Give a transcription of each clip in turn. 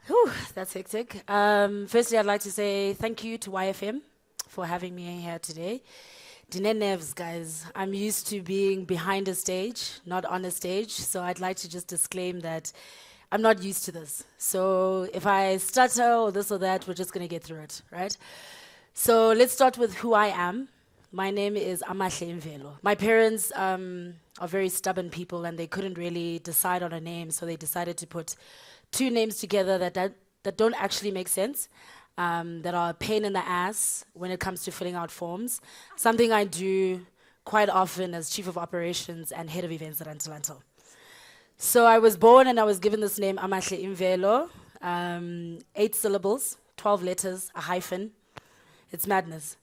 Whew, that's hectic. Firstly, I'd like to say thank you to YFM for having me here today. Dine nerves, guys. I'm used to being behind a stage, not on a stage, so I'd like to just disclaim that I'm not used to this. So if I stutter or this or that, we're just going to get through it, right? So let's start with who I am. My name is Amahle Mvelo. My parents are very stubborn people, and they couldn't really decide on a name, so they decided to put two names together that don't actually make sense, that are a pain in the ass when it comes to filling out forms. Something I do quite often as Chief of Operations and Head of Events at Antelantil. So I was born and I was given this name, Amahle Mvelo, 8 syllables, 12 letters, a hyphen. It's madness.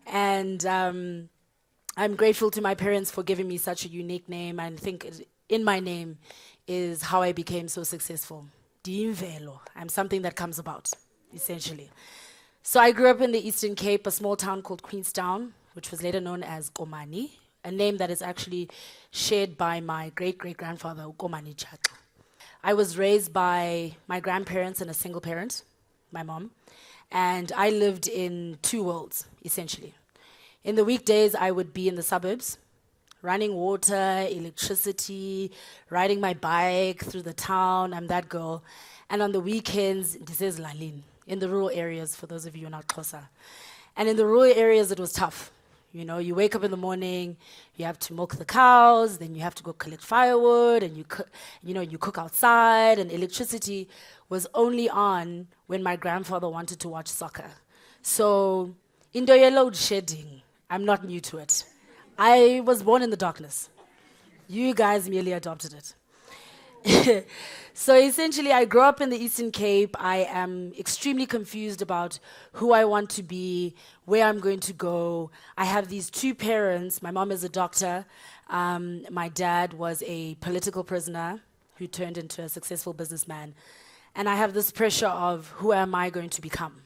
And I'm grateful to my parents for giving me such a unique name. And I think in my name is how I became so successful. Dimvelo. I'm something that comes about, essentially. So I grew up in the Eastern Cape, a small town called Queenstown, which was later known as Komani, a name that is actually shared by my great-great-grandfather, Komani Jaxx. I was raised by my grandparents and a single parent, my mom, and I lived in two worlds, essentially. In the weekdays, I would be in the suburbs, running water, electricity, riding my bike through the town. I'm that girl. And on the weekends, this is Lalin, in the rural areas, for those of you who are not Xhosa. And in the rural areas, it was tough. You know, you wake up in the morning, you have to milk the cows, then you have to go collect firewood, and you cook outside, and electricity was only on when my grandfather wanted to watch soccer. So, into your load shedding, I'm not new to it. I was born in the darkness. You guys merely adopted it. So essentially, I grew up in the Eastern Cape. I am extremely confused about who I want to be, where I'm going to go. I have these two parents. My mom is a doctor. My dad was a political prisoner who turned into a successful businessman. And I have this pressure of who am I going to become?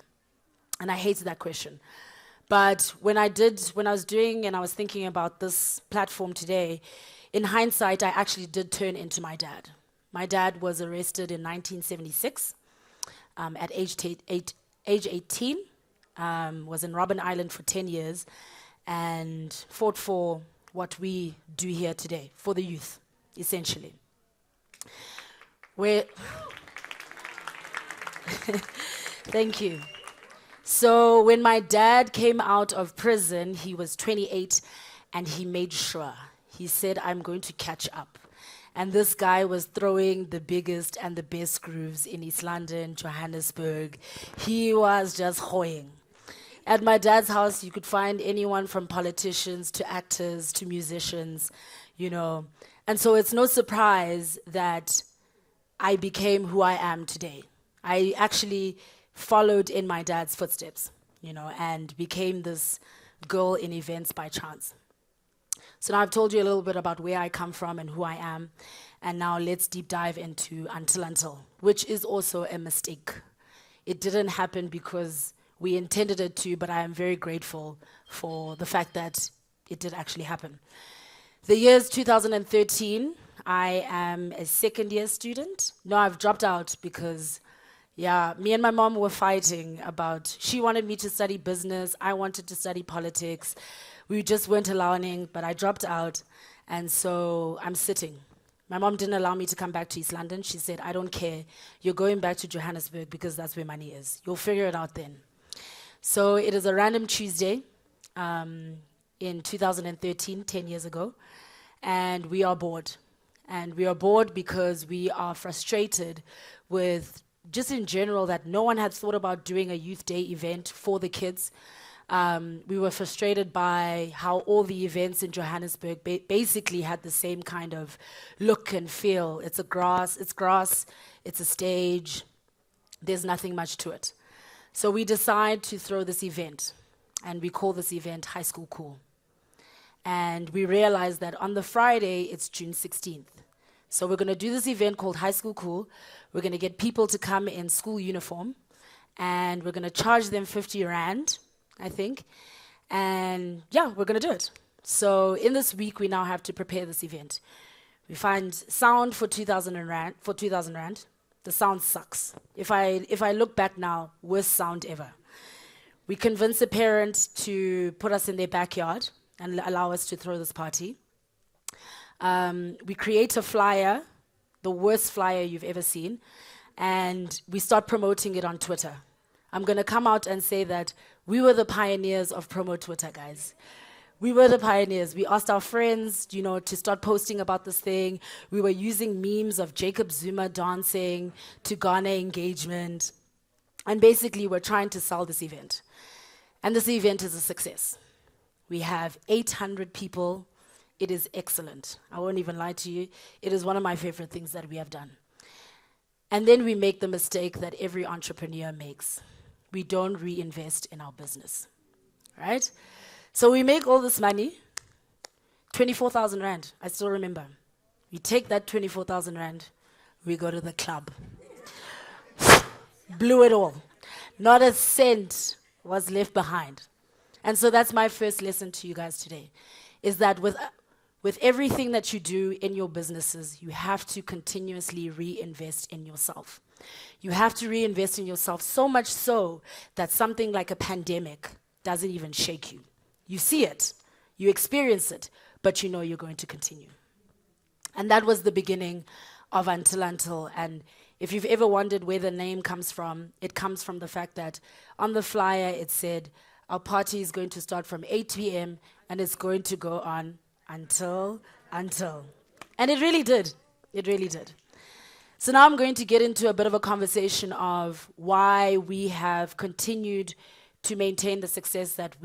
And I hated that question. But when I was doing and I was thinking about this platform today, in hindsight, I actually did turn into my dad. My dad was arrested in 1976 at age 18, was in Robben Island for 10 years, and fought for what we do here today, for the youth, essentially. Thank you. So when my dad came out of prison, he was 28, and he made sure. He said, I'm going to catch up. And this guy was throwing the biggest and the best grooves in East London, Johannesburg. He was just hoying. At my dad's house, you could find anyone from politicians to actors to musicians, you know. And so it's no surprise that I became who I am today. I actually followed in my dad's footsteps, you know, and became this girl in events by chance. So now I've told you a little bit about where I come from and who I am, and now let's deep dive into Antelantil, which is also a mistake. It didn't happen because we intended it to, but I am very grateful for the fact that it did actually happen. The year is 2013. I am a second-year student. No, I've dropped out because me and my mom were fighting about, she wanted me to study business, I wanted to study politics. We just weren't allowing, but I dropped out, and so I'm sitting. My mom didn't allow me to come back to East London. She said, I don't care. You're going back to Johannesburg because that's where money is. You'll figure it out then. So it is a random Tuesday in 2013, 10 years ago, and we are bored. And we are bored because we are frustrated with just in general that no one had thought about doing a youth day event for the kids. We were frustrated by how all the events in Johannesburg basically had the same kind of look and feel. It's grass, it's a stage, there's nothing much to it. So we decide to throw this event, and we call this event High School Cool. And we realize that on the Friday, it's June 16th. So we're going to do this event called High School Cool. We're going to get people to come in school uniform, and we're going to charge them 50 Rand, I think. And yeah, we're going to do it. So in this week, we now have to prepare this event. We find sound for 2,000 rand. For 2,000 rand, the sound sucks. If I look back now, worst sound ever. We convince a parent to put us in their backyard and allow us to throw this party. We create a flyer, the worst flyer you've ever seen, and we start promoting it on Twitter. I'm going to come out and say that we were the pioneers of promo Twitter, guys. We were the pioneers. We asked our friends, to start posting about this thing. We were using memes of Jacob Zuma dancing to garner engagement. And basically, we're trying to sell this event. And this event is a success. We have 800 people. It is excellent. I won't even lie to you. It is one of my favorite things that we have done. And then we make the mistake that every entrepreneur makes. We don't reinvest in our business, right? So we make all this money, 24,000 rand, I still remember. We take that 24,000 rand, we go to the club. Blew it all. Not a cent was left behind. And so that's my first lesson to you guys today, is that with everything that you do in your businesses, you have to continuously reinvest in yourself. You have to reinvest in yourself so much so that something like a pandemic doesn't even shake you. You see it, you experience it, but you know you're going to continue. And that was the beginning of Antelantil. And if you've ever wondered where the name comes from, it comes from the fact that on the flyer it said, our party is going to start from 8 p.m. and it's going to go on until. And it really did. It really did. So now I'm going to get into a bit of a conversation of why we have continued to maintain the success that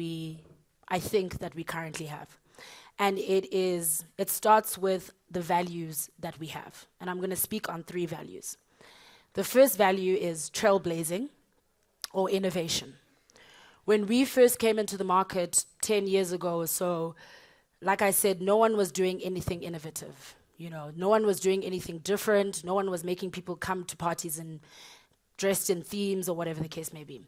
I think that we currently have. And it starts with the values that we have. And I'm going to speak on 3 values. The first value is trailblazing or innovation. When we first came into the market 10 years ago or so, like I said, no one was doing anything innovative. No one was doing anything different. No one was making people come to parties and dressed in themes or whatever the case may be.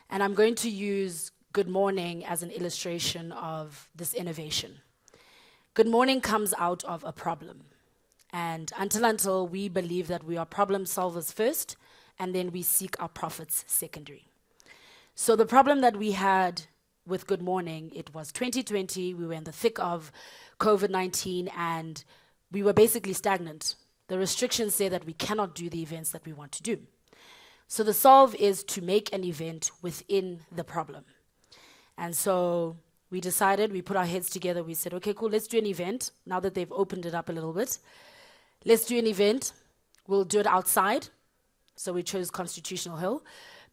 And I'm going to use Good Morning as an illustration of this innovation. Good Morning comes out of a problem. And until we believe that we are problem solvers first, and then we seek our profits secondary. So the problem that we had with Good Morning, it was 2020, we were in the thick of COVID-19, and we were basically stagnant. The restrictions say that we cannot do the events that we want to do. So the solve is to make an event within the problem. And so we decided, we put our heads together, we said, okay, cool, let's do an event. Now that they've opened it up a little bit, let's do an event. We'll do it outside. So we chose Constitutional Hill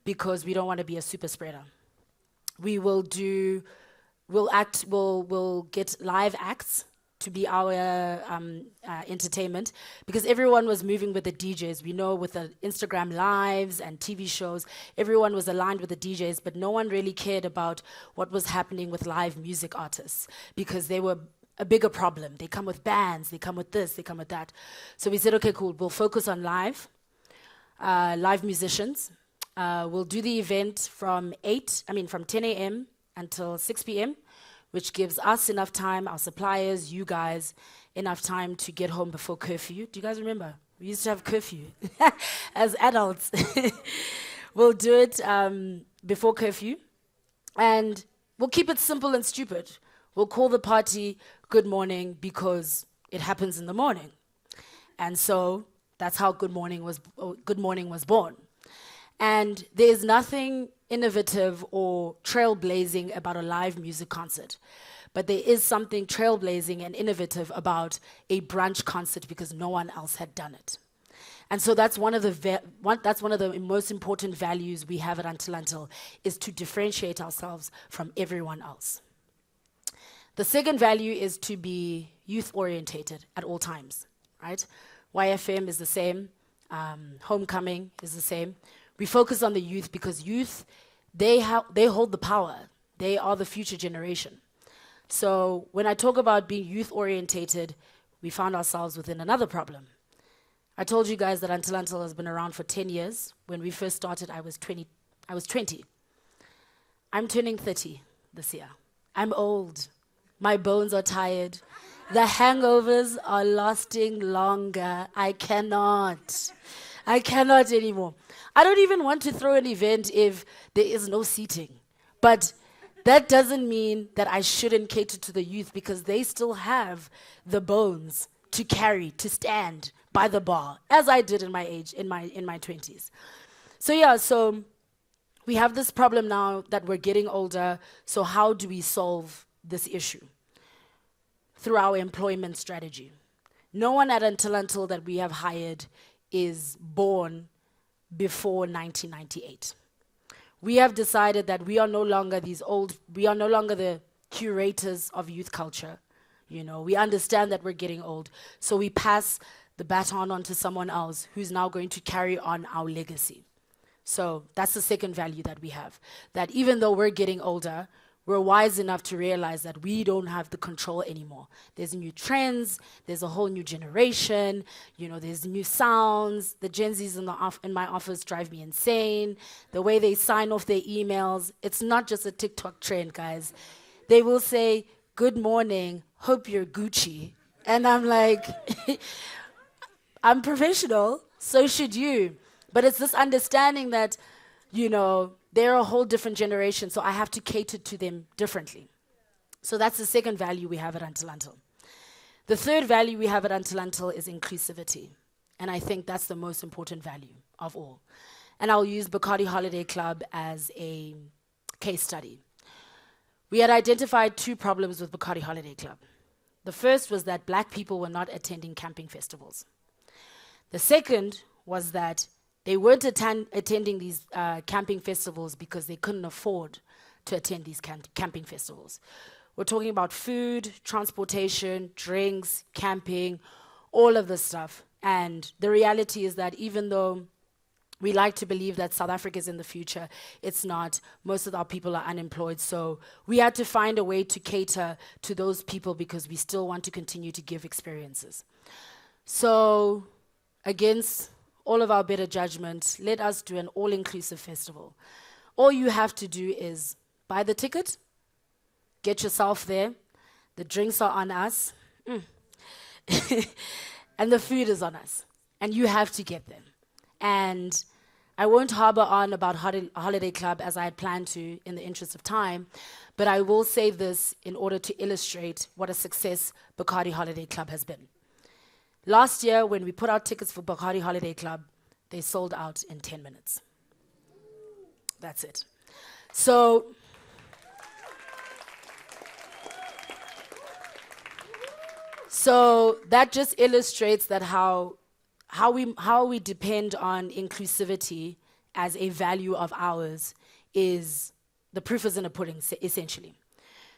because we don't want to be a super spreader. We'll get live acts to be our entertainment, because everyone was moving with the DJs. We know with the Instagram lives and TV shows, everyone was aligned with the DJs, but no one really cared about what was happening with live music artists, because they were a bigger problem. They come with bands, they come with this, they come with that. So we said, okay, cool, we'll focus on live musicians. We'll do the event from 10 a.m. until 6 p.m., which gives us enough time, our suppliers, you guys, enough time to get home before curfew. Do you guys remember? We used to have curfew as adults. We'll do it before curfew, and we'll keep it simple and stupid. We'll call the party Good Morning because it happens in the morning. And so that's how Good Morning was born. And there's nothing innovative or trailblazing about a live music concert. But there is something trailblazing and innovative about a brunch concert because no one else had done it. And so that's one of the most important values we have at Antelantil, is to differentiate ourselves from everyone else. The second value is to be youth-orientated at all times, right? YFM is the same. Homecoming is the same. We focus on the youth because youth, they hold the power. They are the future generation. So when I talk about being youth-orientated, we found ourselves within another problem. I told you guys that Antelantil has been around for 10 years. When we first started, I was 20. I'm turning 30 this year. I'm old. My bones are tired. The hangovers are lasting longer. I cannot. I cannot anymore. I don't even want to throw an event if there is no seating. But that doesn't mean that I shouldn't cater to the youth, because they still have the bones to carry, to stand by the bar, as I did in my 20s. So we have this problem now that we're getting older. So how do we solve this issue? Through our employment strategy. No one at Antelantil that we have hired is born before 1998. We have decided that we are no longer the curators of youth culture. We understand that we're getting old. So we pass the baton on to someone else who's now going to carry on our legacy. So that's the second value that we have. That even though we're getting older, we're wise enough to realize that we don't have the control anymore. There's new trends, there's a whole new generation, there's new sounds. The Gen Zs in my office drive me insane. The way they sign off their emails, it's not just a TikTok trend, guys. They will say, "Good morning, hope you're Gucci." And I'm like, I'm professional, so should you. But it's this understanding that, they're a whole different generation, so I have to cater to them differently. So that's the second value we have at Antelantil. The third value we have at Antelantil is inclusivity. And I think that's the most important value of all. And I'll use Bacardi Holiday Club as a case study. We had identified 2 problems with Bacardi Holiday Club. The first was that black people were not attending camping festivals. The second was that they weren't attending these camping festivals because they couldn't afford to attend these camping festivals. We're talking about food, transportation, drinks, camping, all of this stuff. And the reality is that even though we like to believe that South Africa is in the future, it's not. Most of our people are unemployed. So we had to find a way to cater to those people because we still want to continue to give experiences. So against all of our better judgment, let us do an all-inclusive festival. All you have to do is buy the ticket, get yourself there, the drinks are on us, and the food is on us, and you have to get them. And I won't harbor on about Holiday Club as I had planned to in the interest of time, but I will say this in order to illustrate what a success Bacardi Holiday Club has been. Last year, when we put out tickets for Bacardi Holiday Club, they sold out in 10 minutes. That's it. So that just illustrates that how we depend on inclusivity as a value of ours is the proof is in the pudding, essentially.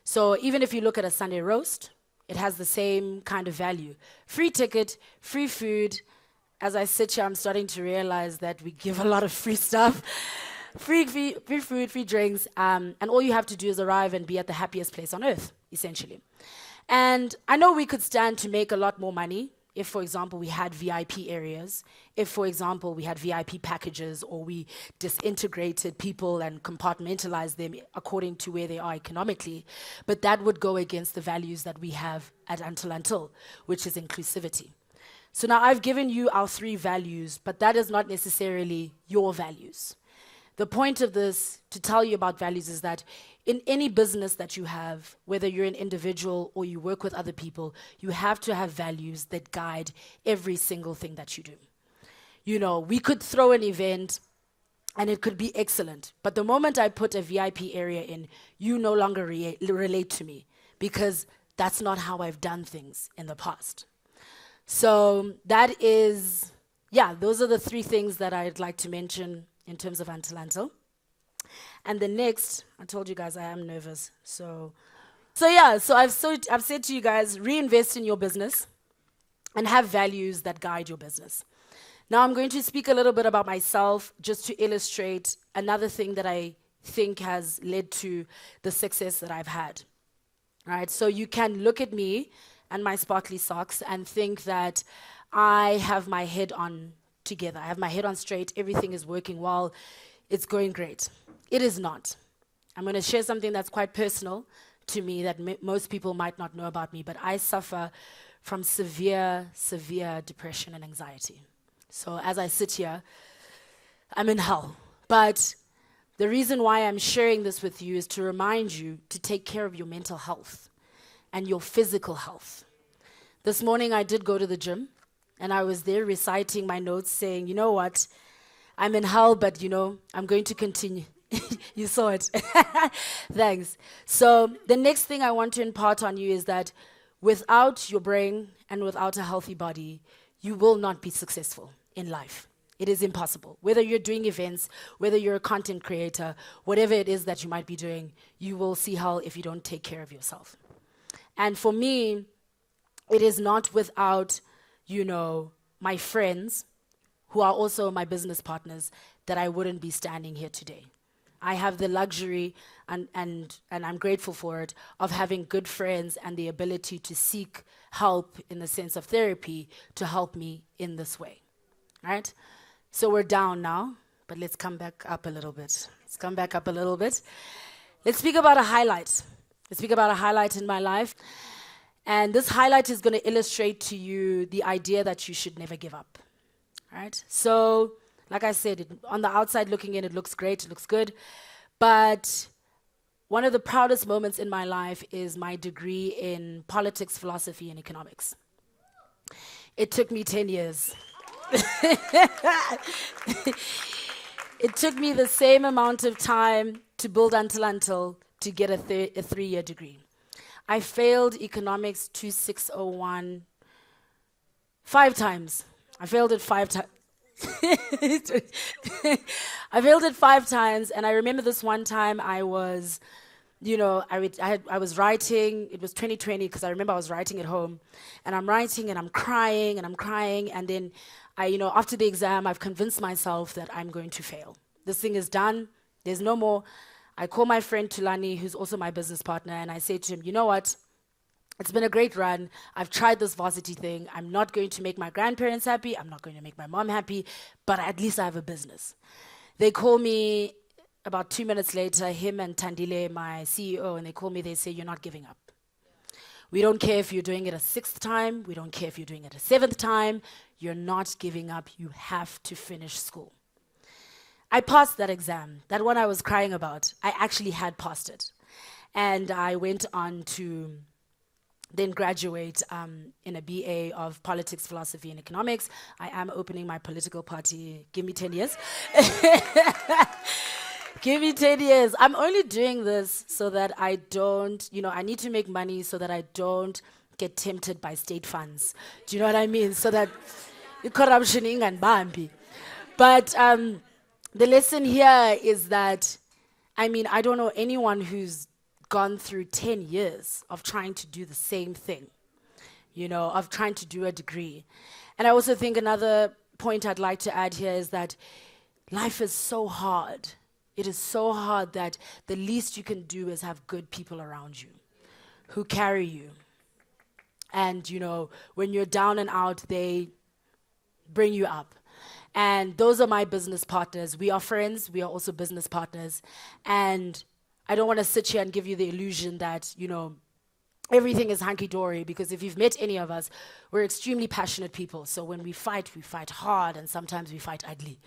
So even if you look at a Sunday roast, it has the same kind of value. Free ticket, free food. As I sit here, I'm starting to realize that we give a lot of free stuff. Free food, free drinks, and all you have to do is arrive and be at the happiest place on earth, essentially. And I know we could stand to make a lot more money if, for example, we had VIP areas, if, for example, we had VIP packages, or we disintegrated people and compartmentalized them according to where they are economically, but that would go against the values that we have at Antelantil, which is inclusivity. So now I've given you our 3 values, but that is not necessarily your values. The point of this, to tell you about values, is that in any business that you have, whether you're an individual or you work with other people, you have to have values that guide every single thing that you do. We could throw an event and it could be excellent, but the moment I put a VIP area in, you no longer relate to me because that's not how I've done things in the past. So that is, those are the 3 things that I'd like to mention in terms of Antelantil. And the next, I told you guys I am nervous. So I've said to you guys, reinvest in your business and have values that guide your business. Now I'm going to speak a little bit about myself just to illustrate another thing that I think has led to the success that I've had. All right, so you can look at me and my sparkly socks and think that I have my head on together. I have my head on straight. Everything is working well. It's going great. It is not. I'm going to share something that's quite personal to me that most people might not know about me, but I suffer from severe, severe depression and anxiety. So as I sit here, I'm in hell. But the reason why I'm sharing this with you is to remind you to take care of your mental health and your physical health. This morning I did go to the gym, and I was there reciting my notes saying, you know what, I'm in hell, but I'm going to continue. You saw it. Thanks. So the next thing I want to impart on you is that without your brain and without a healthy body, you will not be successful in life. It is impossible. Whether you're doing events, whether you're a content creator, whatever it is that you might be doing, you will see hell if you don't take care of yourself. And for me, it is not without, my friends who are also my business partners that I wouldn't be standing here today. I have the luxury, and I'm grateful for it, of having good friends and the ability to seek help in the sense of therapy to help me in this way. All right? So we're down now, but let's come back up a little bit. Let's speak about a highlight. Let's speak about a highlight in my life. And this highlight is going to illustrate to you the idea that you should never give up. All right? So, like I said, on the outside looking in, it looks great, it looks good. But one of the proudest moments in my life is my degree in politics, philosophy, and economics. It took me 10 years. It took me the same amount of time to build Antelantil to get a 3-year degree. I failed economics 2601 5 times. I failed it 5 times. I failed it 5 times, and I remember this one time I was, I was writing. It was 2020 because I remember I was writing at home, and I'm writing and I'm crying, and then after the exam, I've convinced myself that I'm going to fail. This thing is done. There's no more. I call my friend Tulani, who's also my business partner, and I say to him, you know what? It's been a great run. I've tried this varsity thing. I'm not going to make my grandparents happy. I'm not going to make my mom happy, but at least I have a business. They call me about 2 minutes later, him and Tandile, my CEO, and they call me, they say, you're not giving up. We don't care if you're doing it a 6th time. We don't care if you're doing it a 7th time. You're not giving up. You have to finish school. I passed that exam, that one I was crying about. I actually had passed it. And I went on to then graduate in a BA of politics, philosophy, and economics. I am opening my political party. Give me 10 years. Give me 10 years. I'm only doing this so that I don't, I need to make money so that I don't get tempted by state funds. Do you know what I mean? So that corruption and bambi. But the lesson here is that, I don't know anyone who's gone through 10 years of trying to do the same thing, of trying to do a degree. And I also think another point I'd like to add here is that life is so hard. It is so hard that the least you can do is have good people around you who carry you. And, when you're down and out, they bring you up. And those are my business partners. We are friends. We are also business partners. And I don't want to sit here and give you the illusion that, everything is hunky-dory, because if you've met any of us, we're extremely passionate people. So when we fight hard, and sometimes we fight ugly.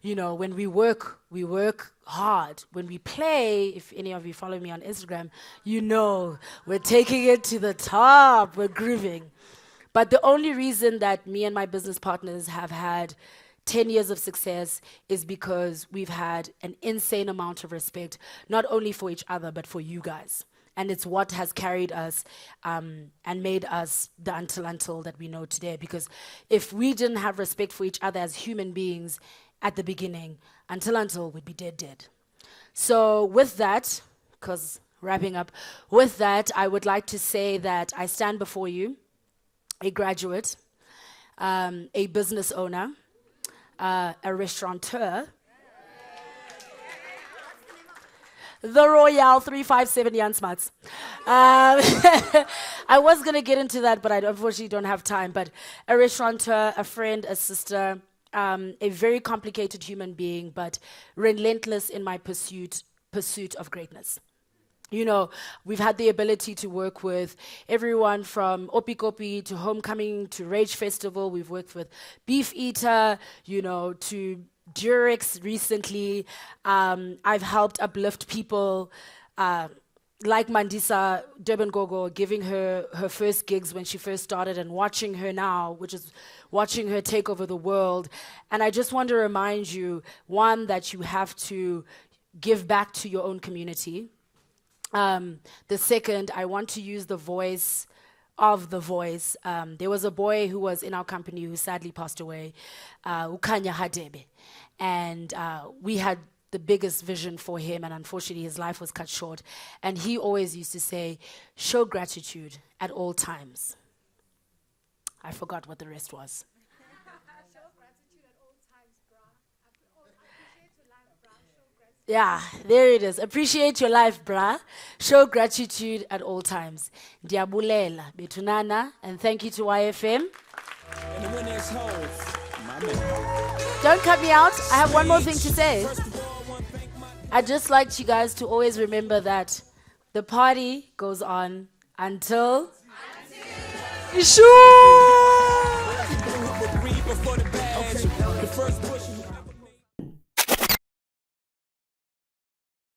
When we work hard. When we play, if any of you follow me on Instagram, we're taking it to the top. We're grooving. But the only reason that me and my business partners have had 10 years of success is because we've had an insane amount of respect, not only for each other, but for you guys. And it's what has carried us and made us the Antelantil that we know today. Because if we didn't have respect for each other as human beings at the beginning, Antelantil would be dead. So with that, because wrapping up, with that, I would like to say that I stand before you, a graduate, a business owner, a restaurateur, the Royale 357 Jan Smuts. I was going to get into that, but I unfortunately don't have time. But a restaurateur, a friend, a sister, a very complicated human being, but relentless in my pursuit of greatness. You know, we've had the ability to work with everyone from Opikopi to Homecoming to Rage Festival. We've worked with Beef Eater, you know, to Durex recently. I've helped uplift people like Mandisa Durban Gogo, giving her first gigs when she first started and watching her now, which is watching her take over the world. And I just want to remind you, one, that you have to give back to your own community. The second, I want to use the voice of the voice. There was a boy who was in our company who sadly passed away, Ukanya Hadebe. And we had the biggest vision for him, and unfortunately his life was cut short. And he always used to say, show gratitude at all times. I forgot what the rest was. Yeah, there it is. Appreciate your life, brah. Show gratitude at all times. Diabulela, betunana, and thank you to YFM. And the winner's host, my man. Don't cut me out. I have one more thing to say. I'd just like you guys to always remember that the party goes on until... Ishoo!